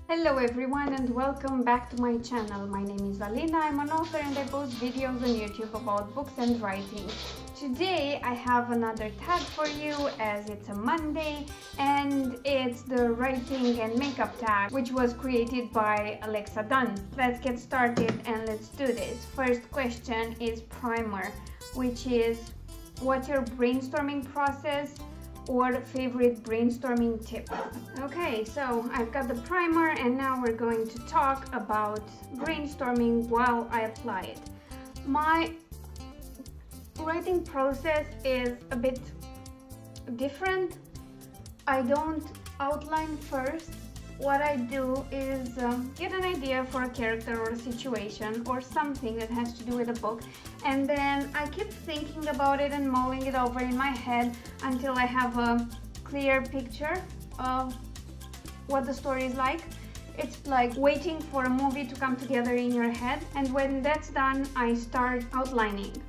Hello everyone and welcome back to my channel. My name is Alina, I'm an author and I post videos on YouTube about books and writing. Today I have another tag for you as it's a Monday and it's the writing and makeup tag which was created by Alexa Donne. Let's get started and let's do this. First question is primer, which is what's your brainstorming process or favorite brainstorming tip? Okay, so I've got the primer and now we're going to talk about brainstorming while I apply it. My writing process is a bit different. I don't outline first. What I do is get an idea for a character or a situation or something that has to do with a book, and then I keep thinking about it and mulling it over in my head until I have a clear picture of what the story is like. It's like waiting for a movie to come together in your head, and when that's done, I start outlining.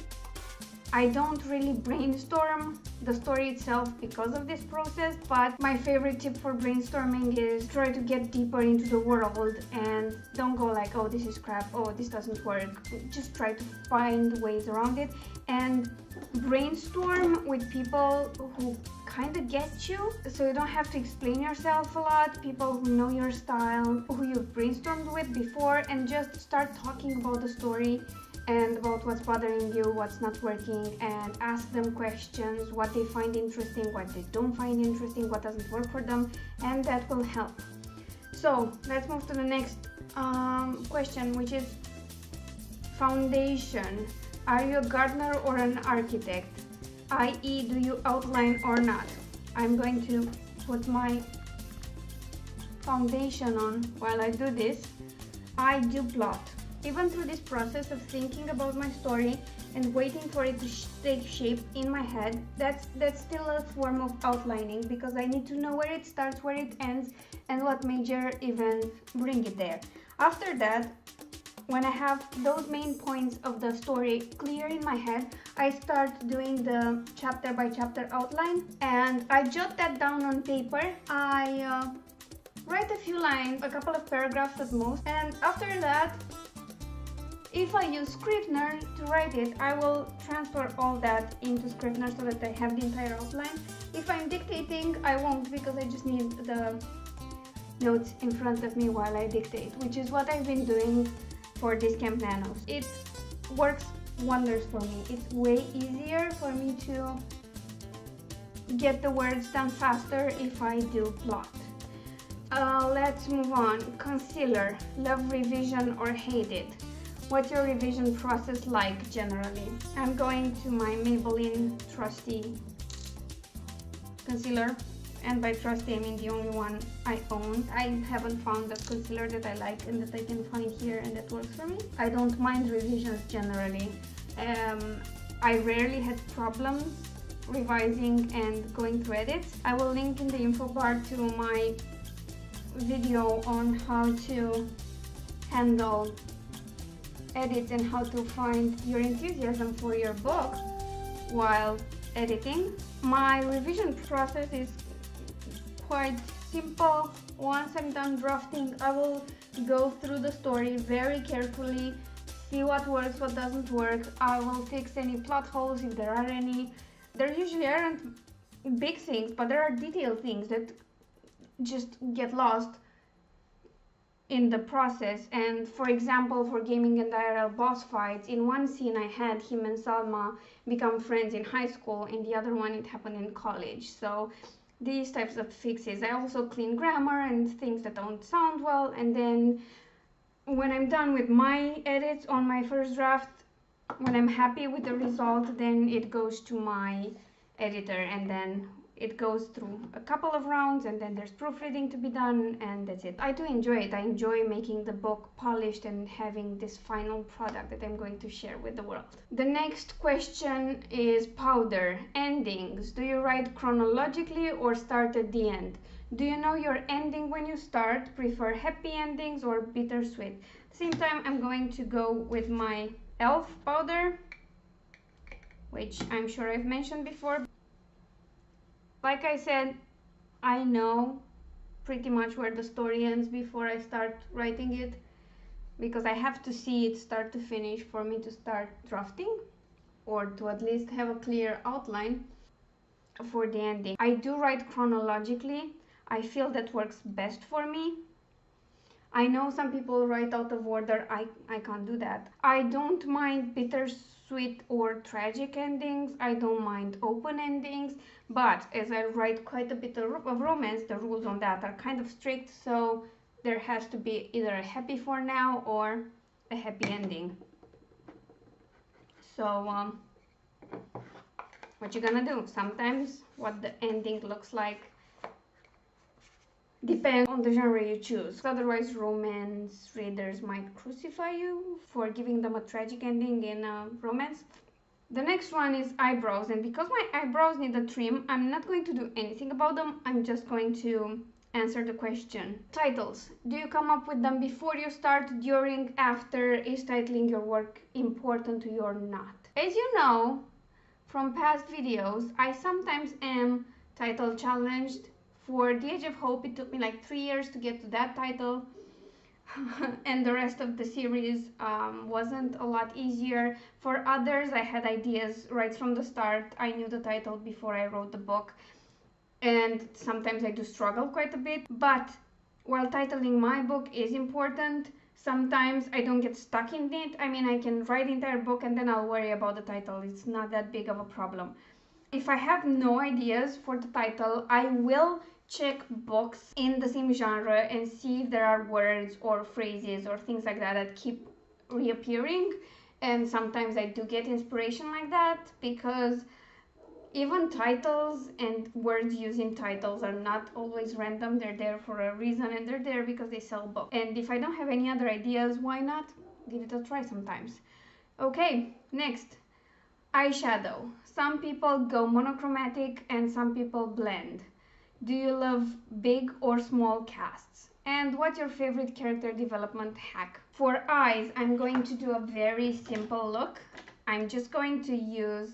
I don't really brainstorm the story itself because of this process, but my favorite tip for brainstorming is try to get deeper into the world and don't go like, oh, this is crap, oh, this doesn't work. Just try to find ways around it and brainstorm with people who kind of get you, so you don't have to explain yourself a lot, people who know your style, who you've brainstormed with before, and just start talking about the story and about what's bothering you, what's not working, and ask them questions, what they find interesting, what they don't find interesting, what doesn't work for them, and that will help. So let's move to the next question, which is foundation. Are you a gardener or an architect? i.e., do you outline or not? I'm going to put my foundation on while I do this. I do plot. Even through this process of thinking about my story and waiting for it to take shape in my head, that's still a form of outlining, because I need to know where it starts, where it ends, and what major events bring it there. After that, when I have those main points of the story clear in my head, I start doing the chapter by chapter outline and I jot that down on paper. I write a few lines, a couple of paragraphs at most, and after that, if I use Scrivener to write it, I will transfer all that into Scrivener so that I have the entire outline. If I'm dictating, I won't, because I just need the notes in front of me while I dictate, which is what I've been doing for these Camp Nanos. It works wonders for me. It's way easier for me to get the words done faster if I do plot. Let's move on. Concealer. Love revision or hate it? What's your revision process like generally? I'm going to my Maybelline trusty concealer, and by trusty I mean the only one I own. I haven't found a concealer that I like and that I can find here and that works for me. I don't mind revisions generally. I rarely had problems revising and going through edits. I will link in the info bar to my video on how to handle edits and how to find your enthusiasm for your book while editing. My revision process is quite simple. Once I'm done drafting, I will go through the story very carefully, see what works, what doesn't work. I will fix any plot holes if there are any. There usually aren't big things, but there are detailed things that just get lost in the process. And for example, for gaming and IRL boss fights, in one scene I had him and Salma become friends in high school, in the other one it happened in college. So these types of fixes. I also clean grammar and things that don't sound well, and then when I'm done with my edits on my first draft, when I'm happy with the result, then it goes to my editor and then it goes through a couple of rounds and then there's proofreading to be done, and that's it. I do enjoy it. I enjoy making the book polished and having this final product that I'm going to share with the world. The next question is powder. Endings. Do you write chronologically or start at the end? Do you know your ending when you start? Prefer happy endings or bittersweet? At the same time, I'm going to go with my elf powder, which I'm sure I've mentioned before. Like I said, I know pretty much where the story ends before I start writing it, because I have to see it start to finish for me to start drafting, or to at least have a clear outline for the ending. I do write chronologically. I feel that works best for me. I know some people write out of order. I can't do that. I don't mind bittersweet or tragic endings. I don't mind open endings. But as I write quite a bit of romance, the rules on that are kind of strict. So there has to be either a happy for now or a happy ending. So what you're gonna do? Sometimes what the ending looks like depends on the genre you choose. Otherwise, romance readers might crucify you for giving them a tragic ending in a romance. The next one is eyebrows, and because my eyebrows need a trim, I'm not going to do anything about them. I'm just going to answer the question. Titles. Do you come up with them before you start, during, after? Is titling your work important to you or not? As you know from past videos, I sometimes am title challenged. For The Age of Hope, it took me like 3 years to get to that title, and the rest of the series wasn't a lot easier. For others, I had ideas right from the start. I knew the title before I wrote the book, and sometimes I do struggle quite a bit. But while titling my book is important, sometimes I don't get stuck in it. I mean, I can write the entire book and then I'll worry about the title. It's not that big of a problem. If I have no ideas for the title, I will check books in the same genre and see if there are words or phrases or things like that that keep reappearing. And sometimes I do get inspiration like that, because even titles and words used in titles are not always random. They're there for a reason, and they're there because they sell books. And if I don't have any other ideas, why not give it a try sometimes? Okay, next. Eyeshadow. Some people go monochromatic and some people blend. Do you love big or small casts? And what's your favorite character development hack? For eyes, I'm going to do a very simple look. I'm just going to use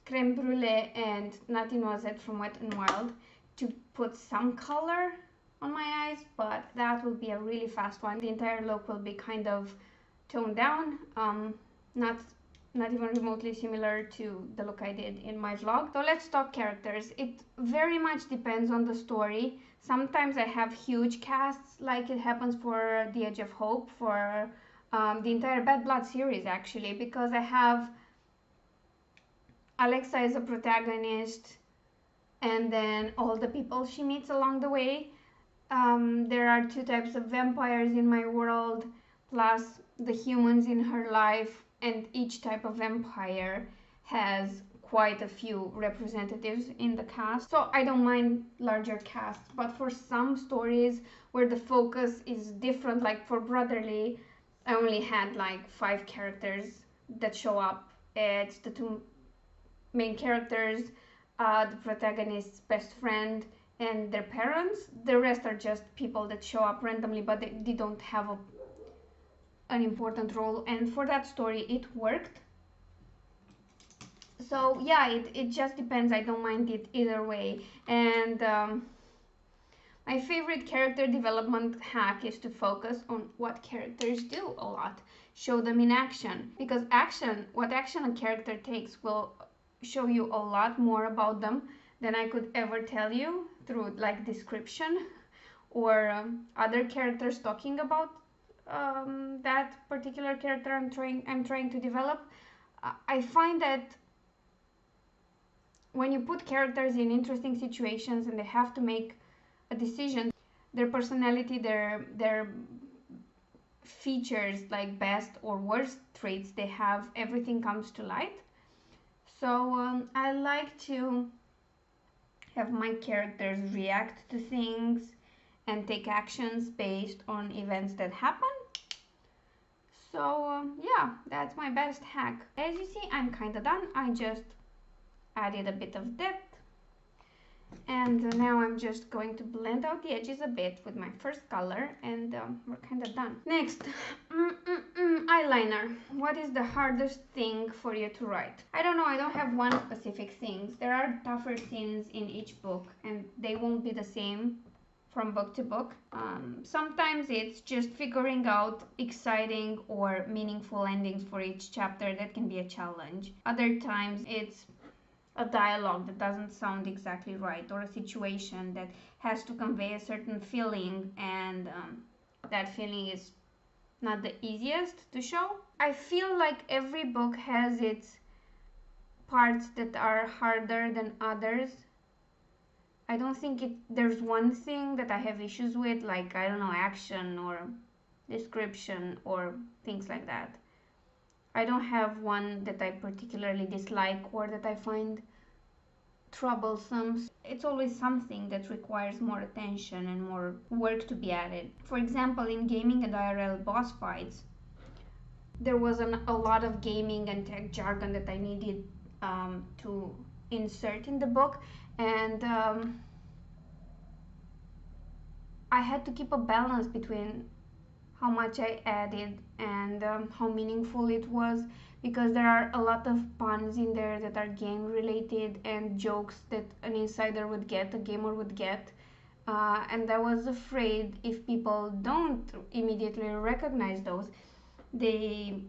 creme brulee and nutty noisette from Wet n Wild to put some color on my eyes, but that will be a really fast one. The entire look will be kind of toned down, not even remotely similar to the look I did in my vlog. So let's talk characters. It very much depends on the story. Sometimes I have huge casts, like it happens for The Age of Hope, for the entire Bad Blood series actually, because I have Alexa as a protagonist and then all the people she meets along the way. There are 2 types of vampires in my world, plus the humans in her life, and each type of vampire has quite a few representatives in the cast. So I don't mind larger casts, but for some stories where the focus is different, like for Brotherly, I only had like 5 characters that show up. It's the 2 main characters, the protagonist's best friend, and their parents. The rest are just people that show up randomly, but they don't have an important role, and for that story it worked. So yeah, it just depends. I don't mind it either way. And my favorite character development hack is to focus on what characters do a lot. Show them in action, because what action a character takes will show you a lot more about them than I could ever tell you through like description or other characters talking about that particular character I'm trying to develop. I find that when you put characters in interesting situations and they have to make a decision, their personality, their features, like best or worst traits they have, everything comes to light. So I like to have my characters react to things and take actions based on events that happen. So yeah, that's my best hack. As you see, I'm kind of done. I just added a bit of depth, and now I'm just going to blend out the edges a bit with my first color, and we're kind of done. Next, eyeliner. What is the hardest thing for you to write? I don't know, I don't have one specific thing. There are tougher scenes in each book, and they won't be the same from book to book. Sometimes it's just figuring out exciting or meaningful endings for each chapter. That can be a challenge. Other times it's a dialogue that doesn't sound exactly right, or a situation that has to convey a certain feeling, and that feeling is not the easiest to show. I feel like every book has its parts that are harder than others. I don't think there's one thing that I have issues with, like, I don't know, action or description or things like that. I don't have one that I particularly dislike or that I find troublesome. It's always something that requires more attention and more work to be added. For example, in gaming and IRL boss fights, there was a lot of gaming and tech jargon that I needed to insert in the book, and I had to keep a balance between how much I added and how meaningful it was, because there are a lot of puns in there that are game related and jokes that an insider would get, a gamer would get, and I was afraid if people don't immediately recognize those, they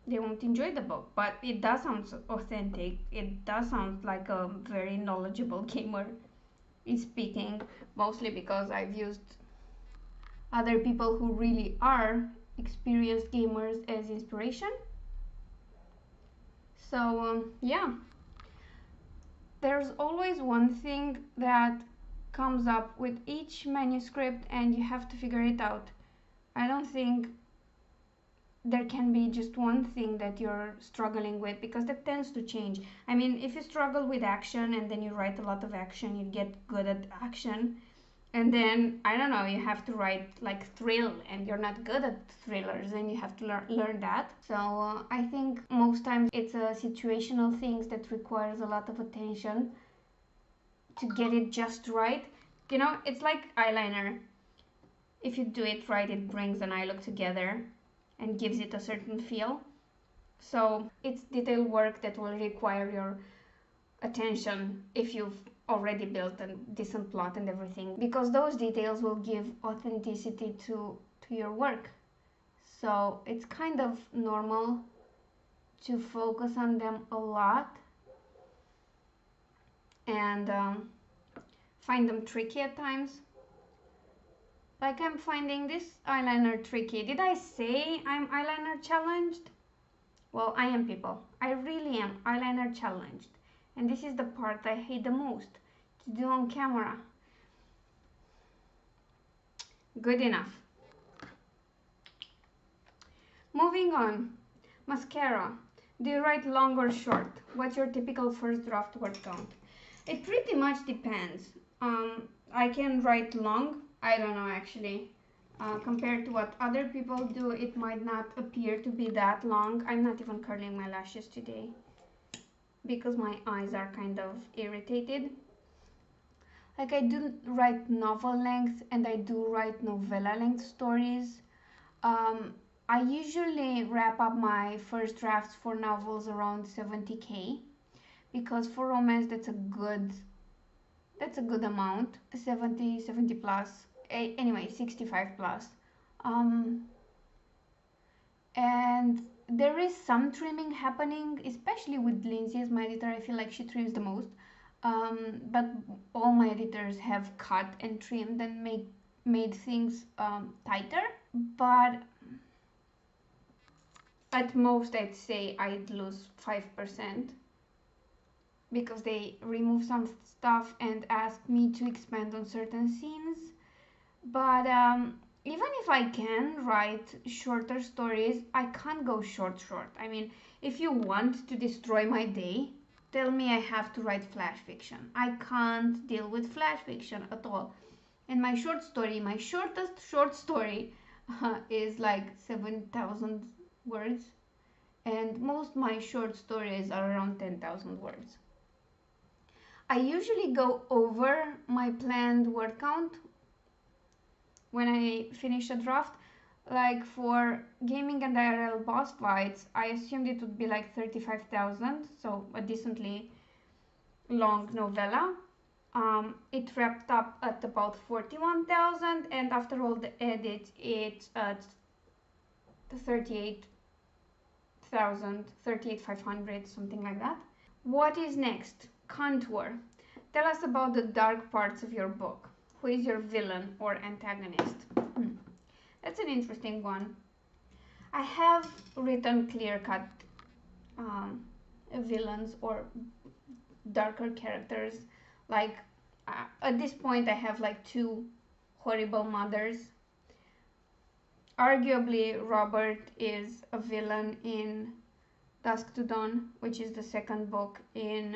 won't enjoy the book. But it does sound authentic. It does sound like a very knowledgeable gamer is speaking, mostly because I've used other people who really are experienced gamers as inspiration. So yeah, there's always one thing that comes up with each manuscript and you have to figure it out. I don't think there can be just one thing that you're struggling with, because that tends to change. I mean, if you struggle with action and then you write a lot of action, you get good at action. And then, I don't know, you have to write like thrill and you're not good at thrillers and you have to learn that. So I think most times it's a situational things that requires a lot of attention to get it just right. You know, it's like eyeliner. If you do it right, it brings an eye look together and gives it a certain feel. So it's detailed work that will require your attention if you've already built a decent plot and everything, because those details will give authenticity to your work. So it's kind of normal to focus on them a lot and find them tricky at times. Like, I'm finding this eyeliner tricky. Did I say I'm eyeliner challenged? Well, I am, people. I really am eyeliner challenged. And this is the part I hate the most to do on camera. Good enough. Moving on. Mascara. Do you write long or short? What's your typical first draft word count? It pretty much depends. I can write long. I don't know, actually. Compared to what other people do, it might not appear to be that long. I'm not even curling my lashes today because my eyes are kind of irritated. Like, I do write novel length and I do write novella length stories. I usually wrap up my first drafts for novels around 70k, because for romance that's a good amount. 70 plus, anyway, 65 plus. And there is some trimming happening, especially with Lindsay as my editor. I feel like she trims the most. But all my editors have cut and trimmed and made things tighter. But at most, I'd say I'd lose 5%, because they remove some stuff and ask me to expand on certain scenes. But even if I can write shorter stories, I can't go short. I mean, if you want to destroy my day, tell me I have to write flash fiction. I can't deal with flash fiction at all. And my shortest short story is like 7,000 words. And most my short stories are around 10,000 words. I usually go over my planned word count when I finish a draft. Like for gaming and IRL boss fights, I assumed it would be like 35,000, so a decently long novella. It wrapped up at about 41,000, and after all the edits, it's at 38,000, 38,500, something like that. What is next? Contour. Tell us about the dark parts of your book. Who is your villain or antagonist? That's an interesting one. I have written clear-cut villains or darker characters. Like at this point I have like 2 horrible mothers. Arguably Robert is a villain in Dusk to Dawn, which is the second book in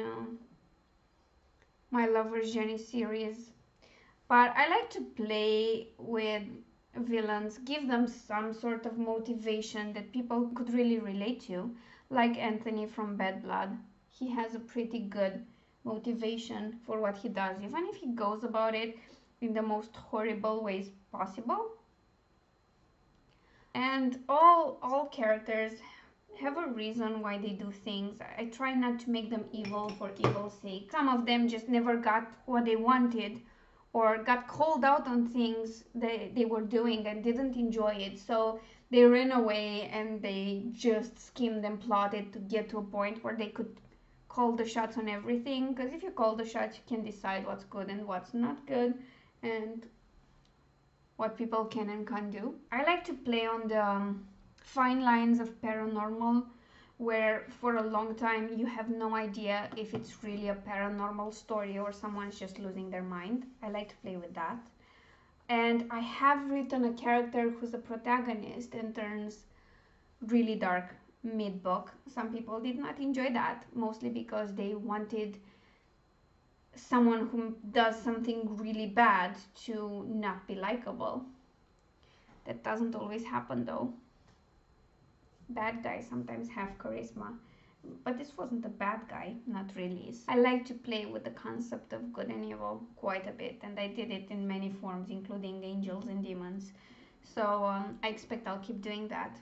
my Lover's Journey series. But I like to play with villains, give them some sort of motivation that people could really relate to, like Anthony from Bad Blood. He has a pretty good motivation for what he does, even if he goes about it in the most horrible ways possible. And all characters have a reason why they do things. I try not to make them evil for evil's sake. Some of them just never got what they wanted, or got called out on things they were doing and didn't enjoy it, so they ran away and they just schemed and plotted to get to a point where they could call the shots on everything, because if you call the shots you can decide what's good and what's not good and what people can and can't do. I like to play on the fine lines of paranormal, where for a long time you have no idea if it's really a paranormal story or someone's just losing their mind. I like to play with that. And I have written a character who's a protagonist and turns really dark mid-book. Some people did not enjoy that, mostly because they wanted someone who does something really bad to not be likable. That doesn't always happen though. Bad guys sometimes have charisma, but this wasn't a bad guy, not really. I like to play with the concept of good and evil quite a bit, and I did it in many forms, including angels and demons. So I expect I'll keep doing that.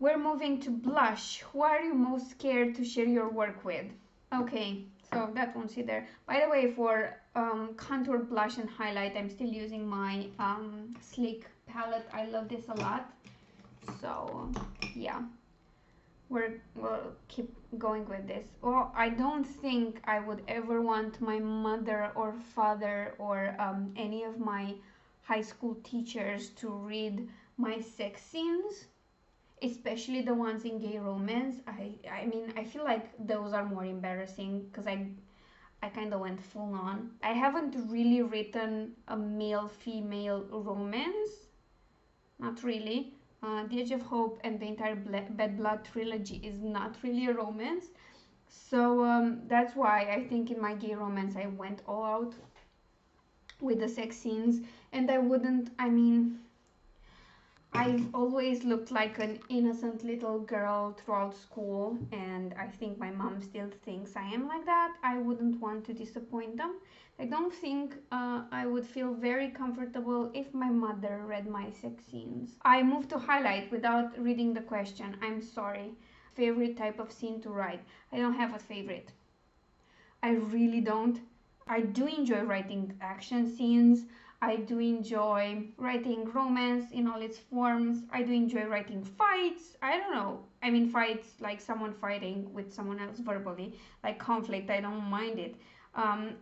We're moving to blush. Who are you most scared to share your work with? Okay, so that won't sit there. By the way, for contour, blush, and highlight, I'm still using my Sleek palette. I love this a lot. So yeah, we'll keep going with this. Well, I don't think I would ever want my mother or father or any of my high school teachers to read my sex scenes, especially the ones in gay romance. I mean, I feel like those are more embarrassing because I kind of went full on. I haven't really written a male-female romance, not really. The Age of Hope and the entire Bad Blood trilogy is not really a romance. So that's why I think in my gay romance I went all out with the sex scenes. And I mean, I've always looked like an innocent little girl throughout school, and I think my mom still thinks I am like that. I wouldn't want to disappoint them. I don't think I would feel very comfortable if my mother read my sex scenes. I moved to highlight without reading the question. I'm sorry. Favorite type of scene to write? I don't have a favorite. I really don't. I do enjoy writing action scenes. I do enjoy writing romance in all its forms. I do enjoy writing fights. I don't know. I mean, fights like someone fighting with someone else verbally, like conflict. I don't mind it. I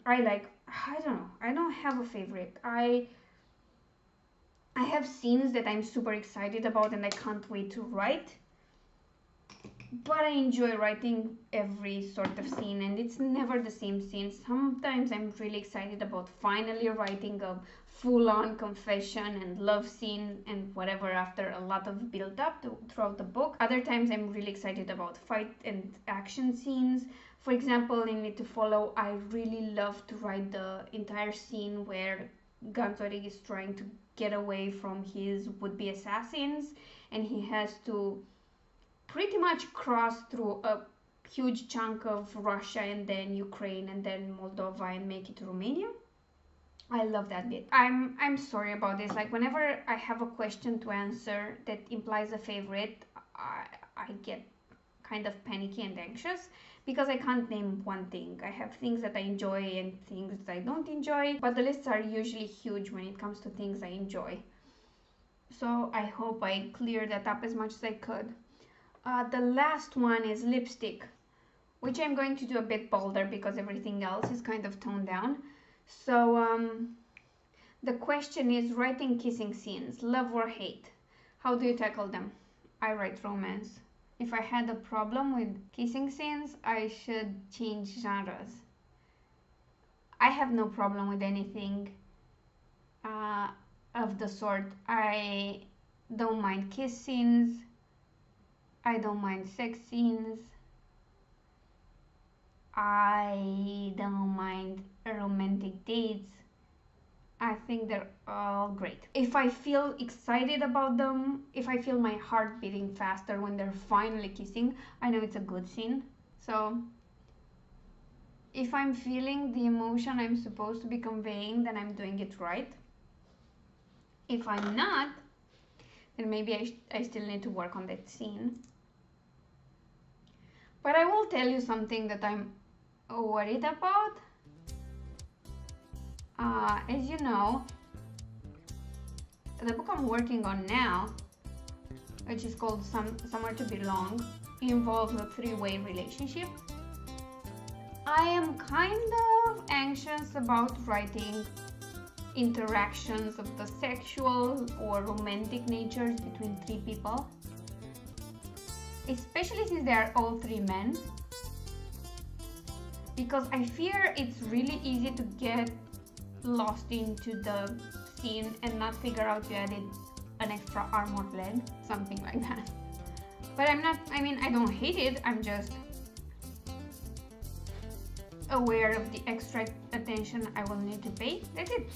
don't know. I don't have a favorite. I have scenes that I'm super excited about and I can't wait to write. But I enjoy writing every sort of scene, and it's never the same scene. Sometimes I'm really excited about finally writing a full-on confession and love scene and whatever after a lot of build-up throughout the book. Other times I'm really excited about fight and action scenes. For example, in Need to Follow, I really love to write the entire scene where Ganzorig is trying to get away from his would-be assassins, and he has to pretty much cross through a huge chunk of Russia and then Ukraine and then Moldova and make it to Romania. I love that bit. I'm sorry about this. Like whenever I have a question to answer that implies a favorite, I get kind of panicky and anxious because I can't name one thing. I have things that I enjoy and things that I don't enjoy, but the lists are usually huge when it comes to things I enjoy. So I hope I cleared that up as much as I could. The last one is lipstick, which I'm going to do a bit bolder because everything else is kind of toned down. So the question is writing kissing scenes, love or hate. How do you tackle them? I write romance. If I had a problem with kissing scenes, I should change genres. I have no problem with anything of the sort. I don't mind kiss scenes. I don't mind sex scenes. I don't mind romantic dates. I think they're all great. If I feel excited about them, if I feel my heart beating faster when they're finally kissing, I know it's a good scene. So if I'm feeling the emotion I'm supposed to be conveying, then I'm doing it right. If I'm not, then maybe I still need to work on that scene. But I will tell you something that I'm worried about. As you know, the book I'm working on now, which is called Somewhere to Belong, involves a three-way relationship. I am kind of anxious about writing interactions of the sexual or romantic natures between three people, especially since they are all three men, because I fear it's really easy to get lost into the scene and not figure out you added an extra arm or leg, something like that. But I don't hate it, I'm just aware of the extra attention I will need to pay. That's it.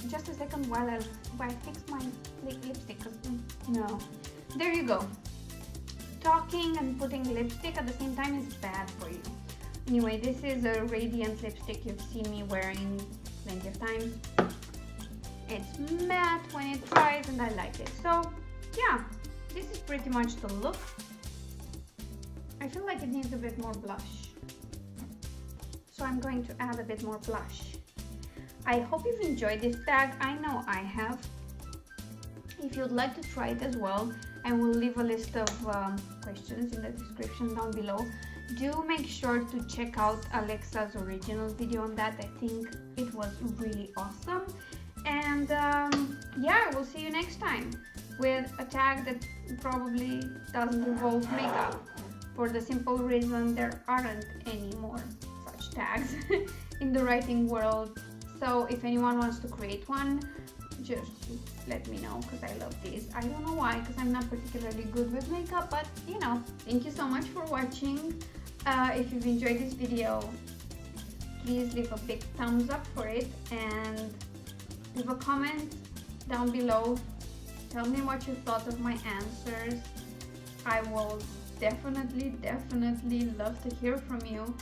Just a second while I fix my lipstick, because no. There you go. Talking and putting lipstick at the same time is bad for you. Anyway, this is a radiant lipstick you've seen me wearing plenty of times. It's matte when it dries and I like it. So yeah, this is pretty much the look. I feel like it needs a bit more blush, so I'm going to add a bit more blush. I hope you've enjoyed this bag. I know I have. If you'd like to try it as well, I will leave a list of questions in the description down below. Do make sure to check out Alexa's original video on that. I think it was really awesome. And yeah, we'll see you next time with a tag that probably doesn't involve makeup, for the simple reason there aren't any more such tags in the writing world. So if anyone wants to create one, just let me know, because I love these. I don't know why, because I'm not particularly good with makeup, but you know. Thank you so much for watching. If you've enjoyed this video, please leave a big thumbs up for it and leave a comment down below. Tell me what you thought of my answers. I will definitely love to hear from you.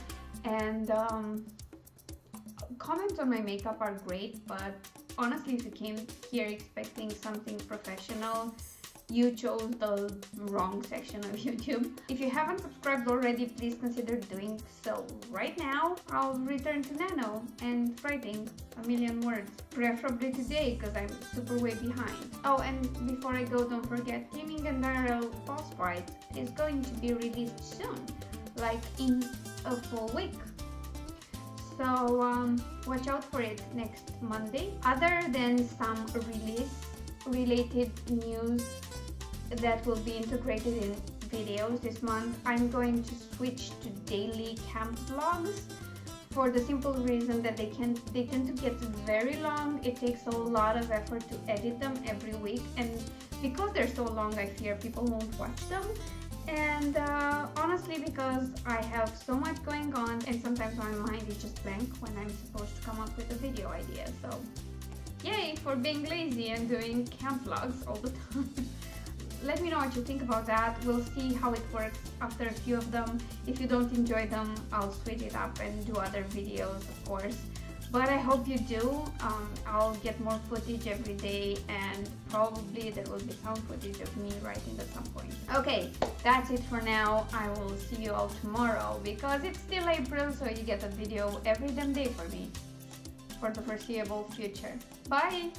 And comments on my makeup are great, but honestly, if you came here expecting something professional, you chose the wrong section of YouTube. If you haven't subscribed already, please consider doing so right now. I'll return to nano and writing a million words, preferably today, because I'm super way behind. Oh, and before I go, don't forget, Gaming and Diral Boss Fight is going to be released soon, like in a full week. So watch out for it next Monday. Other than some release-related news that will be integrated in videos this month, I'm going to switch to daily camp vlogs, for the simple reason that they tend to get very long. It takes a lot of effort to edit them every week, and because they're so long, I fear people won't watch them. And honestly, because I have so much going on, and sometimes my mind is just blank when I'm supposed to come up with a video idea. So yay for being lazy and doing camp vlogs all the time. Let me know what you think about that. We'll see how it works after a few of them. If you don't enjoy them, I'll switch it up and do other videos, of course. but I hope you do. I'll get more footage every day, and probably there will be some footage of me writing at some point. Okay, that's it for now. I will see you all tomorrow because it's still April, so you get a video every damn day for me for the foreseeable future. Bye!